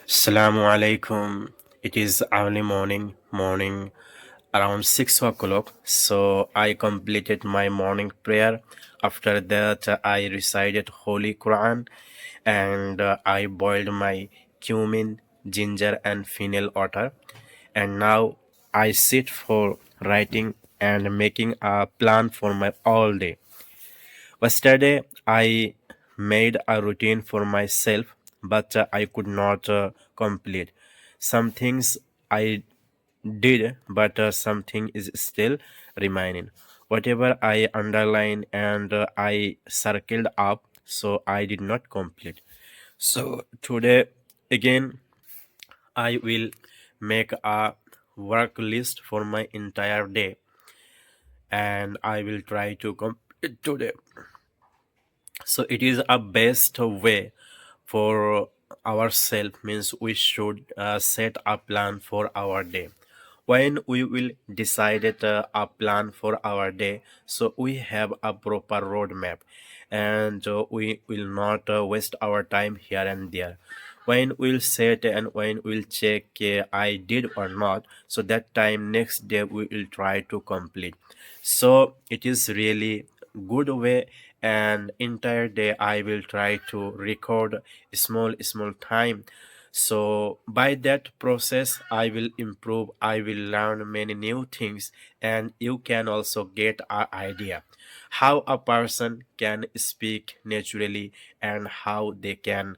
Assalamu alaikum. It is early morning around 6 o'clock. So I completed my morning prayer. After that, I recited Holy Quran and I boiled my cumin, ginger, and fennel water. And now I sit for writing and making a plan for my all day. Yesterday, I made a routine for myself, but I could not complete. Some things I did, but something is still remaining. Whatever I underlined and I circled up, so I did not complete. So today, again, I will make a work list for my entire day and I will try to complete today. So it is a best way for ourselves means we should set a plan for our day. When we will decide a plan for our day, so we have a proper roadmap and we will not waste our time here and there. When we'll set and when we'll check I did or not, so that time next day we will try to complete. So it is really good way, and entire day I will try to record small time. So by that process I will improve, I will learn many new things, and you can also get an idea how a person can speak naturally and how they can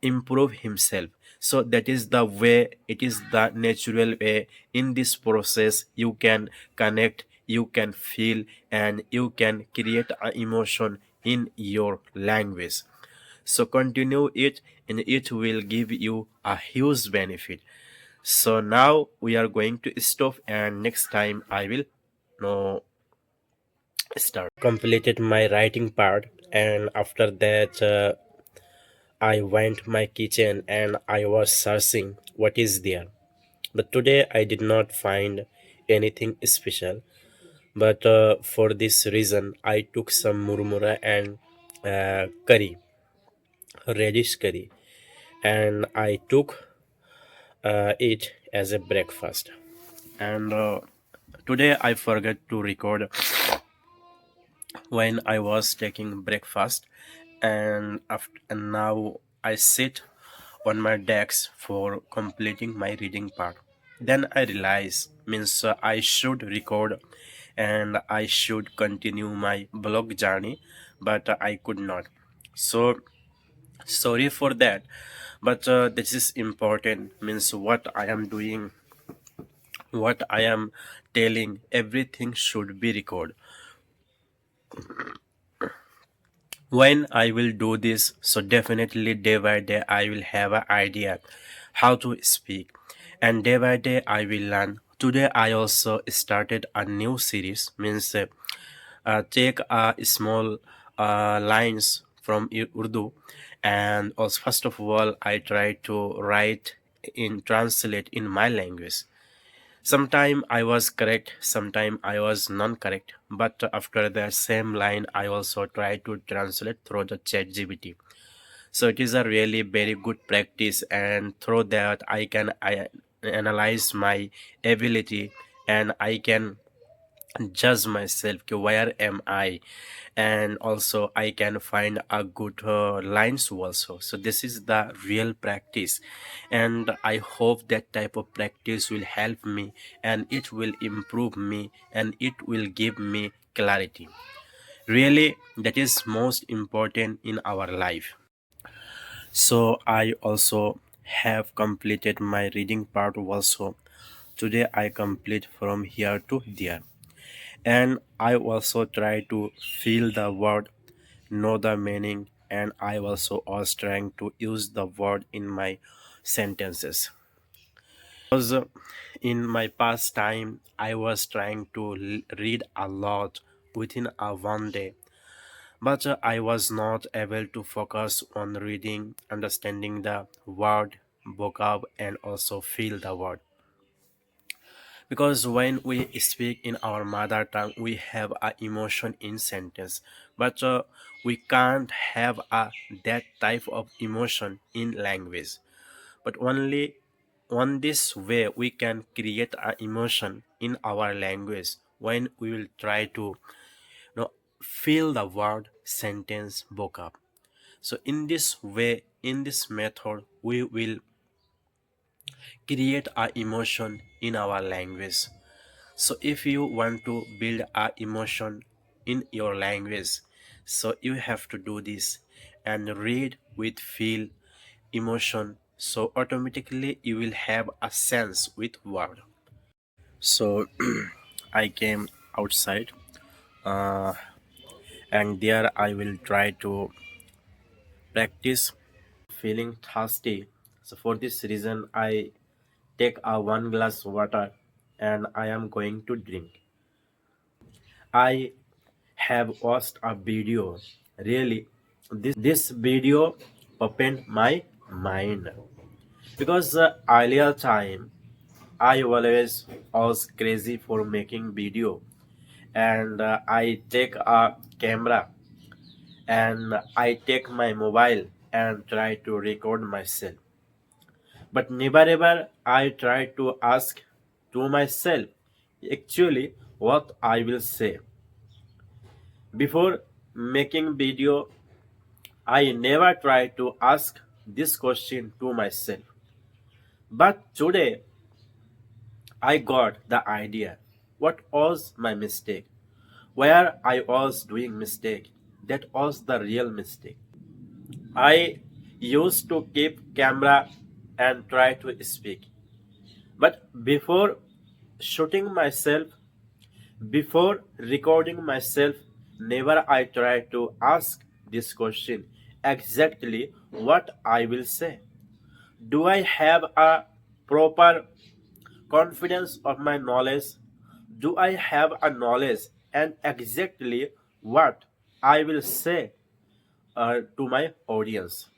improve himself. So that is the way, it is the natural way. In this process you can connect, you can feel, and you can create an emotion in your language. So continue it and it will give you a huge benefit. So now we are going to stop and next time I will no start. Completed my writing part and after that I went my kitchen and I was searching what is there. But today I did not find anything special. But for this reason, I took some murmura and curry, radish curry, and I took it as a breakfast. And today I forgot to record when I was taking breakfast, and now I sit on my desk for completing my reading part. Then I realize means I should record and I should continue my blog journey, but I could not. So sorry for that. But this is important means what I am doing, what I am telling, everything should be recorded. When I will do this, so definitely day by day I will have an idea how to speak, and day by day I will learn. Today I also started a new series means take small lines from Urdu, and also first of all I try to write in translate in my language. Sometime I was correct, sometime I was non-correct, but after the same line I also try to translate through the chat gpt. So it is a really very good practice, and through that I analyze my ability and I can judge myself where am I, and also I can find a good lines also. So this is the real practice, and I hope that type of practice will help me and it will improve me and it will give me clarity. Really, that is most important in our life. So I also have completed my reading part also. Today I complete from here to there, and I also try to feel the word, know the meaning, and I also was trying to use the word in my sentences. Because in my past time I was trying to read a lot within a one day, but I was not able to focus on reading, understanding the word, vocab, and also feel the word. Because when we speak in our mother tongue we have a emotion in sentence, but we can't have that type of emotion in language. but only on this way we can create an emotion in our language when we will try to fill the word sentence vocab. So in this way, in this method, we will create a emotion in our language. So if you want to build a emotion in your language, so you have to do this and read with feel emotion, so automatically you will have a sense with word. So I came outside, uh, and there I will try to practice feeling thirsty. So for this reason I take a one glass water and I am going to drink. I have watched a video. Really, this video opened my mind because earlier time I always was crazy for making video, and I take a camera and I take my mobile and try to record myself. But never ever I try to ask to myself actually what I will say. Before making video, I never try to ask this question to myself. But today I got the idea. What was my mistake? Where I was doing mistake? That was the real mistake. I used to keep camera and try to speak. But before shooting myself, before recording myself, never I try to ask this question exactly what I will say. Do I have a proper confidence of my knowledge? Do I have a knowledge and exactly what I will say to my audience?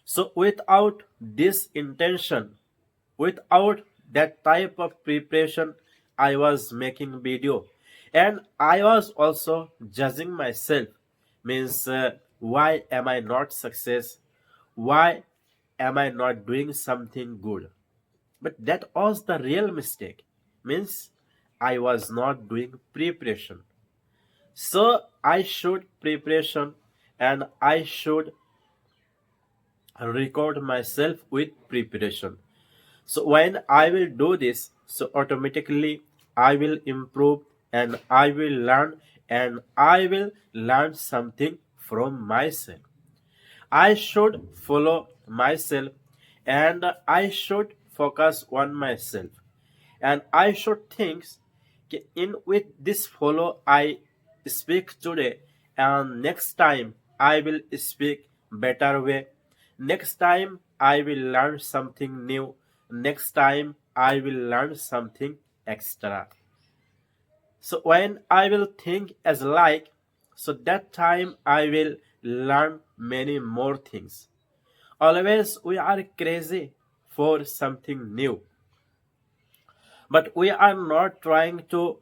So without this intention, without that type of preparation, I was making video, and I was also judging myself. Means why am I not success? Why am I not doing something good? But that was the real mistake. Means I was not doing preparation. So I should preparation and I should record myself with preparation. So when I will do this, so automatically I will improve and I will learn and I will learn something from myself. I should follow myself and I should focus on myself. And I should think in with this follow I speak today and next time I will speak better way. Next time I will learn something new. Next time I will learn something extra. So when I will think as like, so that time I will learn many more things. Always we are crazy for something new, but we are not trying to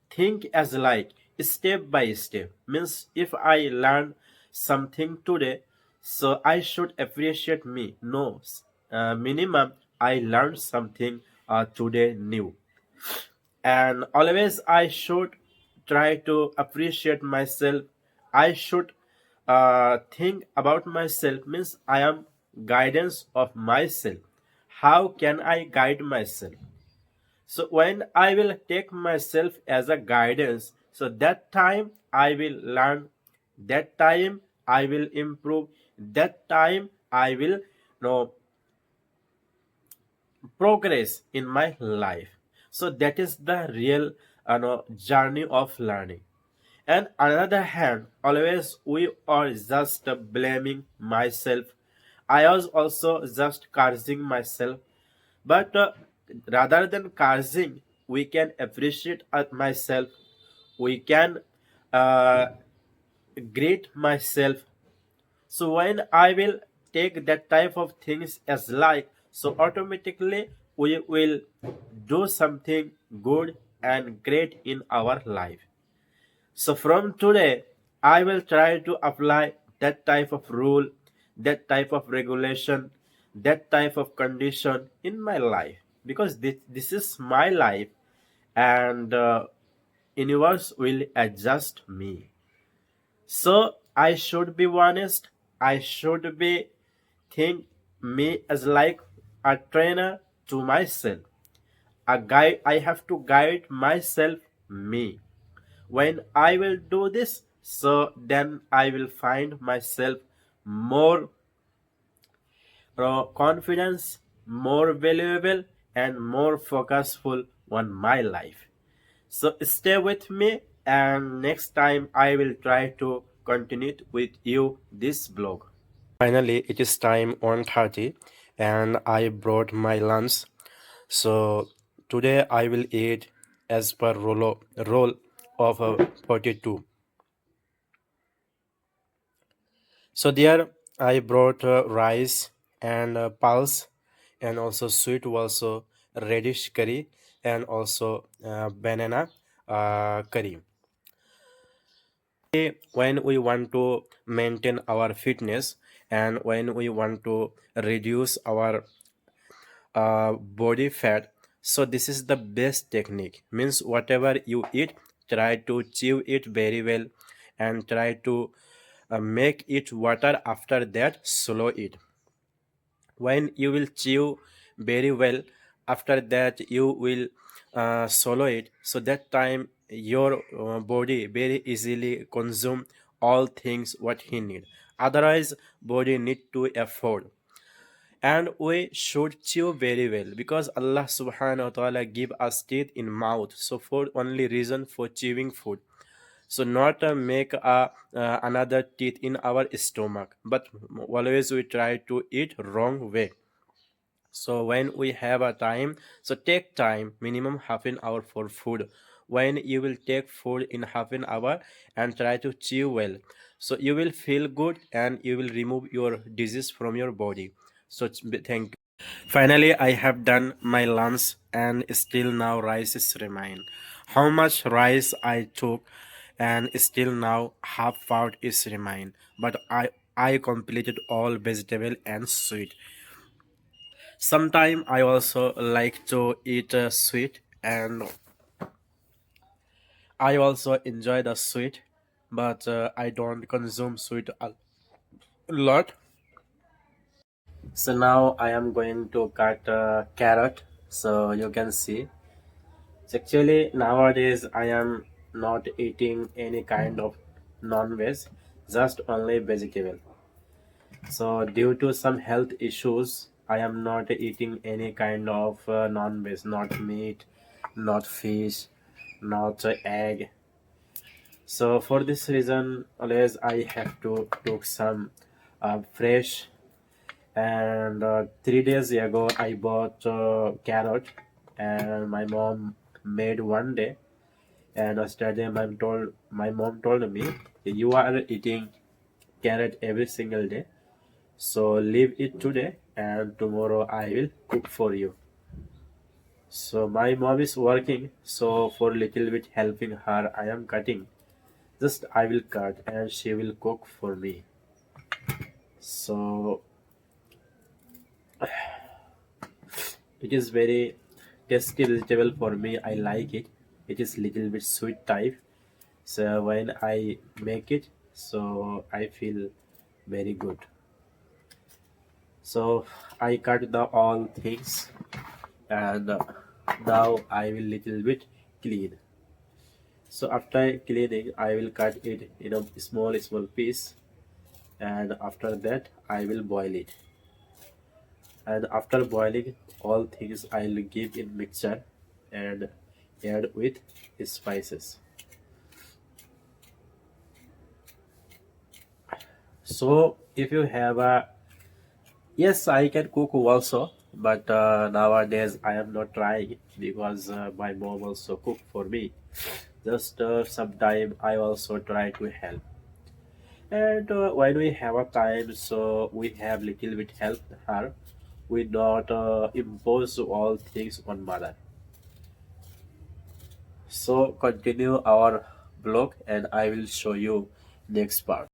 think as like step by step. Means if I learn something today, so I should appreciate me. No, minimum I learned something today new, and always I should try to appreciate myself. I should think about myself. Means I am guidance of myself. How can I guide myself? So when I will take myself as a guidance, so that time I will learn, that time I will improve, that time I will progress in my life. So that is the real journey of learning. And another hand, always we are just blaming myself. I was also just cursing myself. But rather than cursing, we can appreciate myself. We can uh, greet myself. So when I will take that type of things as like, so automatically we will do something good and great in our life. So from today, I will try to apply that type of rule, that type of regulation, that type of condition in my life, because this is my life, and universe will adjust me. So I should be honest. I should be think me as like a trainer to myself, a guide. I have to guide myself, me. When I will do this, so then I will find myself more confidence, more valuable, and more focusful on my life. So stay with me, and next time I will try to continue with you this blog. Finally, it is time 1:30 and I brought my lunch. So today I will eat as per roll of 42. So there I brought rice and pulse, and also sweet, also reddish curry, and also banana curry. When we want to maintain our fitness, and when we want to reduce our body fat, so this is the best technique. Means whatever you eat, try to chew it very well, and try to make it water. After that, swallow it. When you will chew very well, after that you will swallow it, so that time your body very easily consume all things what he need. Otherwise body need to afford. And we should chew very well, because Allah subhanahu wa ta'ala give us teeth in mouth, so for only reason for chewing food. So not make another teeth in our stomach, but always we try to eat wrong way. So when we have a time, so take time, minimum half an hour for food. When you will take food in half an hour and try to chew well, so you will feel good and you will remove your disease from your body. So thank you. Finally, I have done my lunch, and still now rice is remain. How much rice I took, and still now half part is remain. But I completed all vegetable and sweet. Sometime I also like to eat sweet, and I also enjoy the sweet, but I don't consume sweet a lot. So now I am going to cut carrot, so you can see. So actually nowadays I am not eating any kind of non-veg, just only vegetable. So due to some health issues, I am not eating any kind of non-veg, not meat, not fish, not egg. So for this reason, always I have to cook some fresh. And 3 days ago, I bought carrot, and my mom made one day. And yesterday, my mom told me, you are eating carrot every single day, so leave it today, and tomorrow I will cook for you. So my mom is working, so for little bit helping her, I am cutting. Just I will cut, and she will cook for me. So it is very tasty vegetable for me. I like it. It is little bit sweet type. So when I make it, so I feel very good. So I cut the all things, and now I will little bit clean. So after cleaning, I will cut it in a small piece, and after that I will boil it. And after boiling, all things I'll give in mixture and add with spices. So if you have a, yes, I can cook also, but nowadays I am not trying, because my mom also cook for me. Just sometime I also try to help. And when we have a time, so we have little bit help her. We not impose all things on mother. So continue our blog, and I will show you next part.